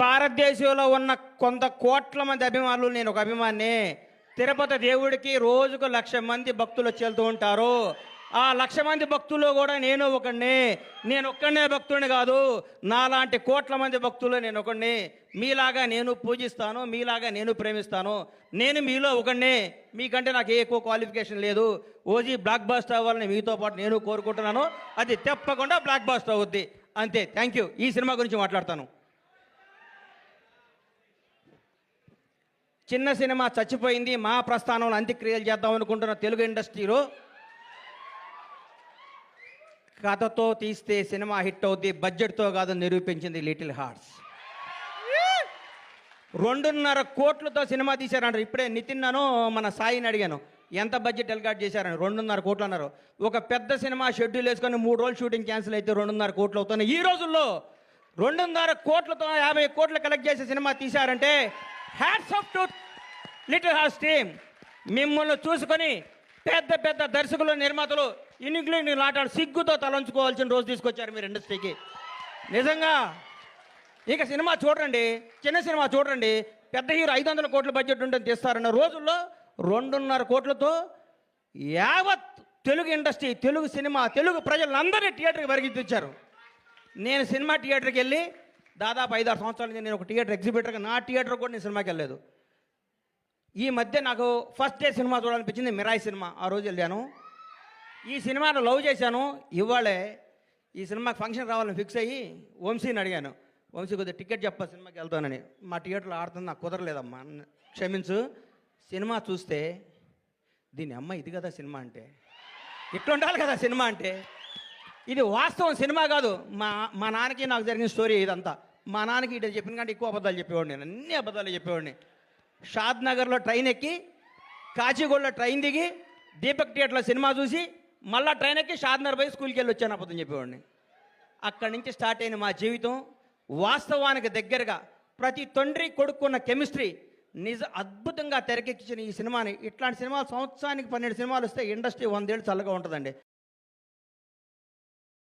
భారతదేశంలో ఉన్న కొంత కోట్ల మంది అభిమానులు నేను ఒక అభిమాని. తిరుపతి దేవుడికి రోజుకు 1,00,000 మంది భక్తులు వచ్చి వెళ్తూ ఉంటారు. ఆ 1,00,000 మంది భక్తుల్లో కూడా నేను ఒకడిని. నేను ఒక్కడనే భక్తుడిని కాదు, నాలాంటి కోట్ల మంది భక్తులు నేను ఒకడిని. మీలాగా నేను పూజిస్తాను, మీలాగా నేను ప్రేమిస్తాను. నేను మీలో ఒకడిని. మీకంటే నాకు ఏ ఎక్కువ క్వాలిఫికేషన్ లేదు. ఓజీ బ్లాక్ బాస్టర్ అవ్వాలని మీతో పాటు నేను కోరుకుంటున్నాను. అది తప్పకుండా బ్లాక్ బాస్టర్ అవుద్ది. అంతే. Thank you. ఈ సినిమా గురించి మాట్లాడతాను. చిన్న సినిమా చచ్చిపోయింది. మా ప్రస్థానంలో అంత్యక్రియలు చేద్దాం అనుకుంటున్న తెలుగు ఇండస్ట్రీలో కథతో తీస్తే సినిమా హిట్ అవుద్ది, బడ్జెట్తో కాదు నిరూపించింది లిటిల్ హార్ట్స్. 2.5 కోట్లతో సినిమా తీశారంటారు. ఇప్పుడే నితిన్నాను మన సాయిని అడిగాను, ఎంత బడ్జెట్ ఎల్గాట్ చేశారని. 2.5 కోట్లు అన్నారు. ఒక పెద్ద సినిమా షెడ్యూల్ వేసుకొని 3 రోజులు షూటింగ్ క్యాన్సిల్ అయితే 2.5 కోట్లు అవుతున్నాయి. ఈ రోజుల్లో 2.5 కోట్లతో 50 కోట్లు కలెక్ట్ చేసే సినిమా తీశారంటే hats off to Little Hearts team. మిమ్మల్ని చూసుకొని పెద్ద పెద్ద దర్శకులు, నిర్మాతలు ఇంగ్లీష్ నాటాడు సిగ్గుతో తలంచుకోవాల్సిన రోజు తీసుకొచ్చారు మీరు ఇండస్ట్రీకి. నిజంగా ఇక సినిమా చూడండి, చిన్న సినిమా చూడండి, పెద్ద హీరో 500 కోట్ల బడ్జెట్ ఉంటుంది తీస్తారన్న రోజుల్లో 2.5 కోట్లతో యావత్ తెలుగు ఇండస్ట్రీ, తెలుగు సినిమా, తెలుగు ప్రజలందరినీ థియేటర్కి పరిగెత్తించారు. నేను సినిమా థియేటర్కి వెళ్ళి దాదాపు 5-6 సంవత్సరాల నుంచి నేను ఒక థియేటర్ ఎగ్జిబిటర్గా, నా థియేటర్ కూడా నేను సినిమాకి వెళ్ళలేదు. ఈ మధ్య నాకు ఫస్ట్ డే సినిమా చూడాలనిపించింది, మిరాయి సినిమా. ఆ రోజు వెళ్ళాను. ఈ సినిమాను లవ్ చేశాను. ఇవాళే ఈ సినిమాకి ఫంక్షన్ రావాలని ఫిక్స్ అయ్యి వంశీని అడిగాను, వంశీ కొద్దిగా టికెట్ చెప్పా సినిమాకి వెళ్తానని. మా థియేటర్లో ఆడుతుంది, నాకు కుదరలేదమ్మా, క్షమించు. సినిమా చూస్తే దీని అమ్మ ఇది కదా సినిమా అంటే, ఇట్లా ఉండాలి కదా సినిమా అంటే. ఇది వాస్తవం, సినిమా కాదు. మా నాన్నకి నాకు జరిగిన స్టోరీ ఇదంతా. మా నాన్నకి ఇటు చెప్పిన కంటే ఎక్కువ అబద్ధాలు చెప్పేవాడిని, నేను అన్ని అబద్ధాలు చెప్పేవాడిని. షాద్ నగర్లో ట్రైన్ ఎక్కి, కాచిగూడలో ట్రైన్ దిగి, దీపక్ థియేటర్లో సినిమా చూసి, మళ్ళీ ట్రైన్ ఎక్కి షాద్ నగర్ పోయి స్కూల్కి వెళ్ళి వచ్చాను అబద్ధం చెప్పేవాడిని. అక్కడి నుంచి స్టార్ట్ అయిన మా జీవితం వాస్తవానికి దగ్గరగా ప్రతి తండ్రి కొడుకున్న కెమిస్ట్రీ అద్భుతంగా తెరకెక్కించిన ఈ సినిమాని. ఇట్లాంటి సినిమాలు సంవత్సరానికి 12 సినిమాలు వస్తే ఇండస్ట్రీ 100 ఏళ్ళు చల్లగా ఉంటుందండి.